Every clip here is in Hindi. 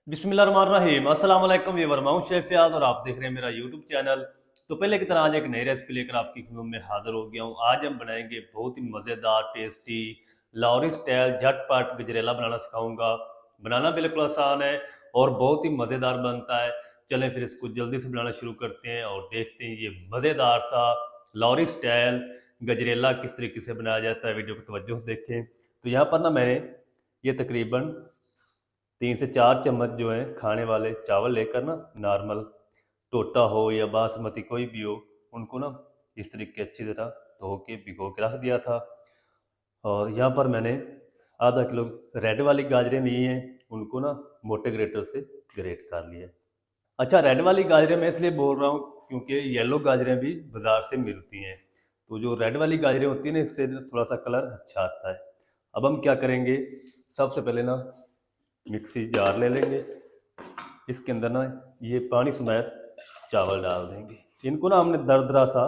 बिस्मिल्लाहिर्रहमानिर्रहीम। अस्सलाम वालेकुम व्यूअर, मैं हूं शेफ फयाज और आप देख रहे हैं मेरा यूट्यूब चैनल। तो पहले की तरह आज एक नई रेसिपी लेकर आपकी खिदमत में हाजिर हो गया हूं। आज हम बनाएंगे बहुत ही मज़ेदार टेस्टी लाहौरी स्टाइल झटपट गजरेला बनाना सिखाऊंगा। बनाना बिल्कुल आसान है और बहुत ही मज़ेदार बनता है। चलें फिर इसको जल्दी से बनाना शुरू करते हैं और देखते हैं ये मज़ेदार सा लाहौरी स्टाइल गजरेला किस तरीके से बनाया जाता है। वीडियो को तवज्जो से देखें। तो यहाँ पर ना मैंने ये तकरीबन 3 से 4 चम्मच जो है खाने वाले चावल लेकर ना, नॉर्मल टोटा हो या बासमती कोई भी हो, उनको ना इस तरीके अच्छी तरह धो के भिगो के रख दिया था। और यहाँ पर मैंने आधा किलो रेड वाली गाजरें ली हैं, उनको ना मोटे ग्रेटर से ग्रेट कर लिया। अच्छा, रेड वाली गाजरें मैं इसलिए बोल रहा हूँ क्योंकि येलो गाजरें भी बाज़ार से मिलती हैं। तो जो रेड वाली गाजरें होती हैं ना, इससे थोड़ा सा कलर अच्छा आता है। अब हम क्या करेंगे, सबसे पहले ना मिक्सी जार ले लेंगे। इसके अंदर ना ये पानी समेत चावल डाल देंगे। इनको ना हमने दरदरा सा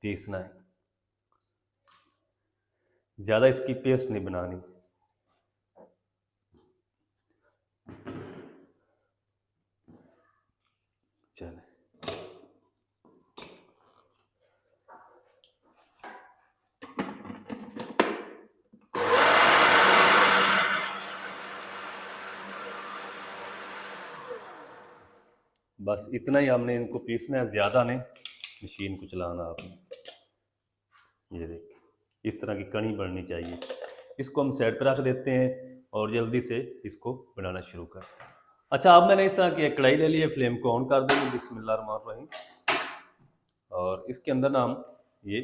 पीसना है, ज़्यादा इसकी पेस्ट नहीं बनानी। चले, बस इतना ही हमने इनको पीसना है, ज़्यादा नहीं मशीन को चलाना आपने। ये देख, इस तरह की कणी बननी चाहिए। इसको हम साइड पर रख देते हैं और जल्दी से इसको बनाना शुरू करते हैं। अच्छा, अब मैंने इस तरह की एक कढ़ाई ले ली है, फ्लेम को ऑन कर देंगे। बिस्मिल्लाहिर्रहमानिर्रहीम। और इसके अंदर ना हम ये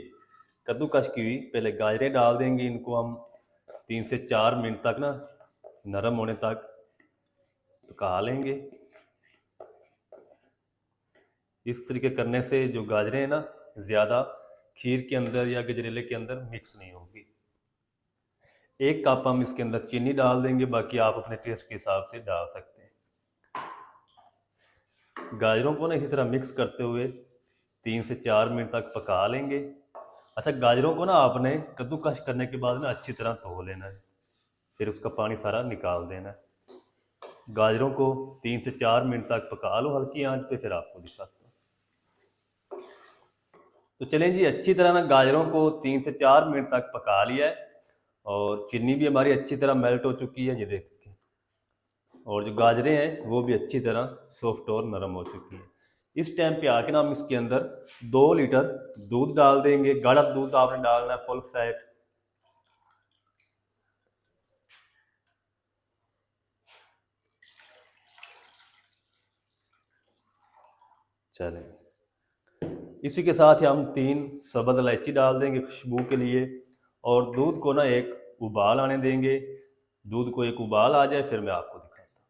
कद्दूकस की हुई पहले गाजरें डाल देंगे। इनको हम 3 से 4 मिनट तक ना नरम होने तक पका लेंगे। इस तरीके करने से जो गाजरें हैं ना, ज़्यादा खीर के अंदर या गजरेले के अंदर मिक्स नहीं होगी। 1 कप हम इसके अंदर चीनी डाल देंगे, बाकी आप अपने टेस्ट के हिसाब से डाल सकते हैं। गाजरों को ना इसी तरह मिक्स करते हुए 3 से 4 मिनट तक पका लेंगे। अच्छा, गाजरों को ना आपने कद्दूकस करने के बाद ना अच्छी तरह धो लेना है, फिर उसका पानी सारा निकाल देना है। गाजरों को 3 से 4 मिनट तक पका लो हल्की आंच पे, फिर आपको दिखाता हूँ। तो चलें जी, अच्छी तरह ना गाजरों को 3 से 4 मिनट तक पका लिया है और चीनी भी हमारी अच्छी तरह मेल्ट हो चुकी है, ये देखिए। और जो गाजरें हैं वो भी अच्छी तरह सॉफ्ट और नरम हो चुकी हैं। इस टाइम पे आके ना हम इसके अंदर 2 लीटर दूध डाल देंगे। गाढ़ा दूध आपने डालना है, फुल फैट। चलें, इसी के साथ ही हम 3 सब्ज़ इलायची डाल देंगे खुशबू के लिए। और दूध को ना एक उबाल आने देंगे। दूध को एक उबाल आ जाए फिर मैं आपको दिखाता हूँ।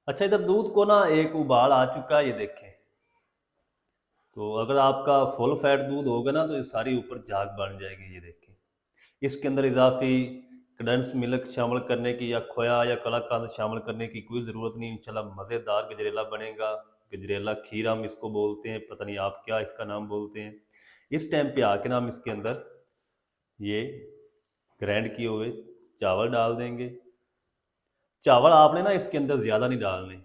अच्छा, इधर दूध को ना एक उबाल आ चुका है, ये देखें। तो अगर आपका फुल फैट दूध होगा ना, तो ये सारी ऊपर झाग बन जाएगी, ये देखें। इसके अंदर इजाफी कंडेंस मिल्क शामिल करने की या खोया या कलाकंद शामिल करने की कोई ज़रूरत नहीं। इंशाल्लाह मज़ेदार गजरेला बनेगा। गजरेला खीर हम इसको बोलते हैं, पता नहीं आप क्या इसका नाम बोलते हैं। इस टाइम पे आके ना हम इसके अंदर ये ग्राइंड किए हुए चावल डाल देंगे। चावल आपने ना इसके अंदर ज़्यादा नहीं डालने,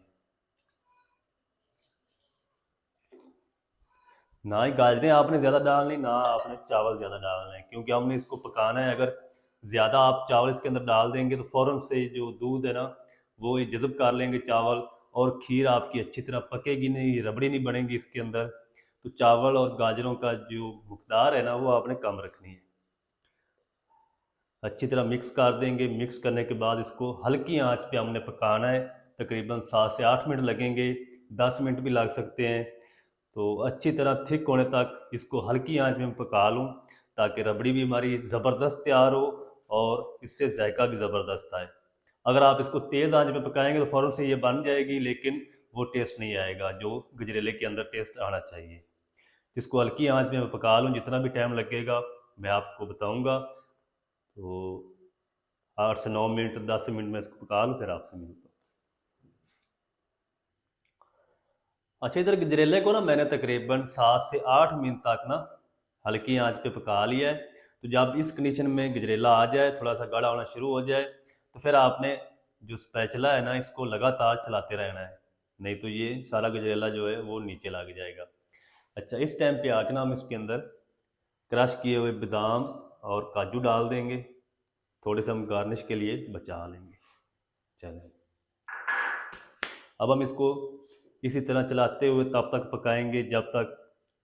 ना ही गाजरें आपने ज़्यादा डालनी, ना आपने चावल ज़्यादा डालना है, क्योंकि हमने इसको पकाना है। अगर ज़्यादा आप चावल इसके अंदर डाल देंगे तो फ़ौरन से जो दूध है ना, वो ये जज़ब कर लेंगे चावल, और खीर आपकी अच्छी तरह पकेगी नहीं, रबड़ी नहीं बनेगी इसके अंदर। तो चावल और गाजरों का जो मकदार है ना, वो आपने कम रखनी है। अच्छी तरह मिक्स कर देंगे। मिक्स करने के बाद इसको हल्की आंच पे हमने पकाना है। तकरीबन 7 से 8 मिनट लगेंगे, 10 मिनट भी लग सकते हैं। तो अच्छी तरह थिक होने तक इसको हल्की आंच में पका लूँ, ताकि रबड़ी भी हमारी ज़बरदस्त तैयार हो और इससे जायका भी ज़बरदस्त आए। अगर आप इसको तेज़ आंच में पकाएंगे तो फ़ौरन से ये बन जाएगी, लेकिन वो टेस्ट नहीं आएगा जो गजरेले के अंदर टेस्ट आना चाहिए। इसको हल्की आंच में मैं पका लूँ, जितना भी टाइम लगेगा मैं आपको बताऊँगा। तो 8 से 9 मिनट, 10 मिनट में इसको पका लूँ, फिर आपसे मिलता हूँ। अच्छा, इधर गजरेले को ना मैंने तकरीबन 7 से 8 मिनट तक ना हल्की आंच पे पका लिया है। तो जब इस कंडीशन में गजरेला आ जाए, थोड़ा सा गाढ़ा होना शुरू हो जाए, तो फिर आपने जो स्पैचुला है ना, इसको लगातार चलाते रहना है, नहीं तो ये सारा गजरेला जो है वो नीचे लग जाएगा। अच्छा, इस टाइम पे आके ना हम इसके अंदर क्रश किए हुए बादाम और काजू डाल देंगे, थोड़े से हम गार्निश के लिए बचा लेंगे। चलें, अब हम इसको इसी तरह चलाते हुए तब तक पकाएंगे जब तक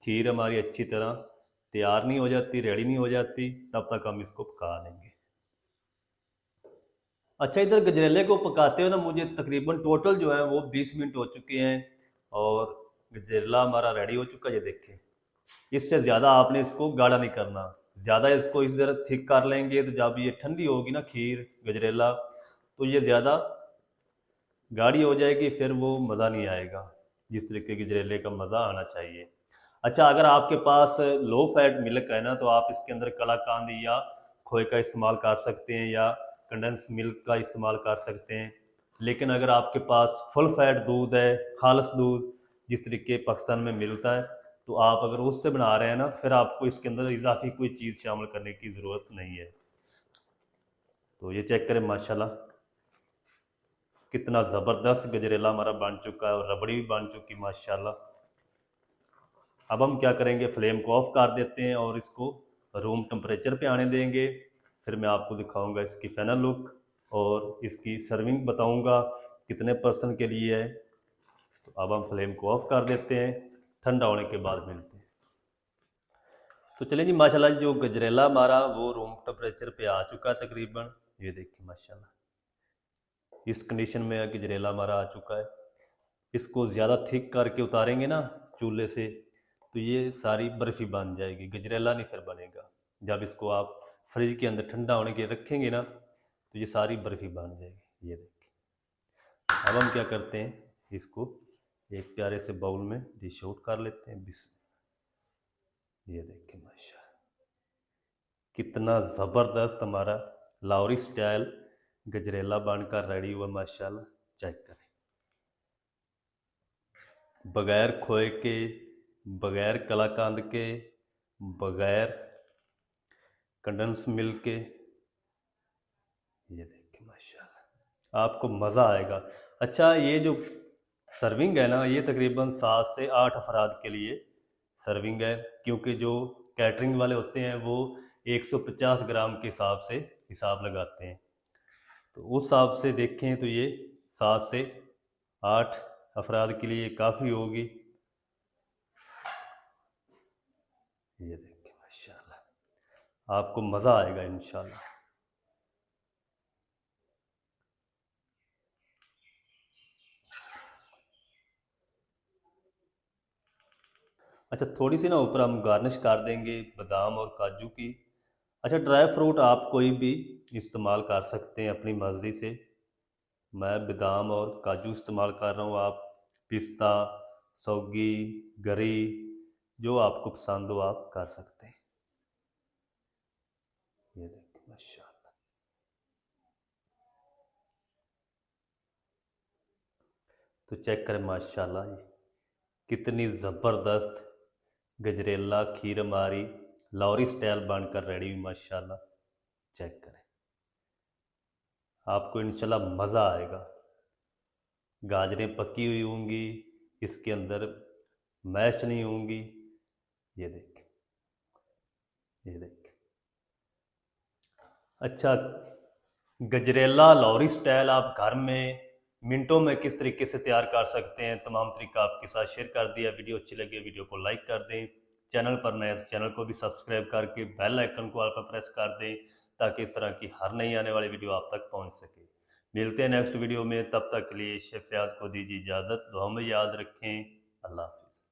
खीर हमारी अच्छी तरह तैयार नहीं हो जाती, रेडी नहीं हो जाती, तब तक हम इसको पका लेंगे। अच्छा, इधर गजरेले को पकाते हुए ना मुझे तकरीबन टोटल जो है वो 20 मिनट हो चुके हैं और गजरेला हमारा रेडी हो चुका है। ये देखें, इससे ज़्यादा आपने इसको गाढ़ा नहीं करना, ज़्यादा इसको इस तरह थिक कर लेंगे तो जब ये ठंडी होगी ना खीर गजरेला, तो ये ज़्यादा गाढ़ी हो जाएगी, फिर वो मज़ा नहीं आएगा जिस तरीके के गजरेले का मज़ा आना चाहिए। अच्छा, अगर आपके पास लो फैट मिल्क है ना, तो आप इसके अंदर कलाकंद या खोए का इस्तेमाल कर सकते हैं या कंडेंस मिल्क का इस्तेमाल कर सकते हैं। लेकिन अगर आपके पास फुल फैट दूध है, खालस दूध जिस तरीके पाकिस्तान में मिलता है, तो आप अगर उससे बना रहे हैं ना, तो फिर आपको इसके अंदर इजाफी कोई चीज़ शामिल करने की ज़रूरत नहीं है। तो ये चेक करें, माशाल्लाह कितना ज़बरदस्त गजरेला हमारा बन चुका है और रबड़ी भी बन चुकी माशाल्लाह। अब हम क्या करेंगे, फ्लेम को ऑफ कर देते हैं और इसको रूम टेम्परेचर पे आने देंगे। फिर मैं आपको दिखाऊंगा इसकी फाइनल लुक और इसकी सर्विंग बताऊंगा कितने पर्सन के लिए है। तो अब हम फ्लेम को ऑफ कर देते हैं, ठंडा होने के बाद मिलते हैं। तो चलिए जी, माशाल्लाह जो गजरेला हमारा वो रूम टेम्परेचर पे आ चुका है तकरीबन। ये देखिए माशाल्लाह, इस कंडीशन में गजरेला हमारा आ चुका है। इसको ज़्यादा थिक करके उतारेंगे ना चूल्हे से, तो ये सारी बर्फ़ी बन जाएगी, गजरेला नहीं फिर बनेगा। जब इसको आप फ्रिज के अंदर ठंडा होने के रखेंगे ना, तो ये सारी बर्फ़ी बन जाएगी। ये देखिए, अब हम क्या करते हैं, इसको एक प्यारे से बाउल में डिश आउट कर लेते हैं। ये देखिए माशाल्लाह कितना ज़बरदस्त हमारा लाहौरी स्टाइल गजरेला बनकर रेडी हुआ माशाल्लाह। चेक करें, बगैर खोए के, बगैर कलाकंद के, बगैर कंडेंस मिल्क के। ये देखिए माशाल्लाह, आपको मज़ा आएगा। अच्छा, ये जो सर्विंग है ना, ये तकरीबन 7 से 8 अफराद के लिए सर्विंग है, क्योंकि जो कैटरिंग वाले होते हैं वो 150 ग्राम के हिसाब से हिसाब लगाते हैं। तो उस हिसाब से देखें तो ये 7 से 8 अफराद के लिए काफ़ी होगी। ये देखिए माशाल्लाह, आपको मज़ा आएगा इंशाल्लाह। अच्छा, थोड़ी सी ना ऊपर हम गार्निश कर देंगे बादाम और काजू की। अच्छा, ड्राई फ्रूट आप कोई भी इस्तेमाल कर सकते हैं अपनी मर्ज़ी से। मैं बादाम और काजू इस्तेमाल कर रहा हूँ, आप पिस्ता, सौगी, गरी, जो आपको पसंद हो आप कर सकते हैं। ये देखिए माशाल्लाह, तो चेक करें माशाल्लाह, ये कितनी ज़बरदस्त गजरेला खीर हमारी लाहौरी स्टाइल बनकर रेडी हुई माशाल्लाह। चेक करें, आपको इंशाल्लाह मज़ा आएगा। गाजरें पकी हुई होंगी, इसके अंदर मैश नहीं होंगी। ये देखें, ये देखें। अच्छा, गजरेला लाहौरी स्टाइल आप घर में मिनटों में किस तरीके से तैयार कर सकते हैं, तमाम तरीका आपके साथ शेयर कर दिया। वीडियो अच्छी लगे वीडियो को लाइक कर दें, चैनल पर नए चैनल को भी सब्सक्राइब करके बेल आइकन को ऑल पर प्रेस कर दें, ताकि इस तरह की हर नई आने वाली वीडियो आप तक पहुंच सके। मिलते हैं नेक्स्ट वीडियो में, तब तक के लिए शेफ फयाज को दीजिए इजाज़त। दुआ में याद रखें। अल्लाह हाफिज़।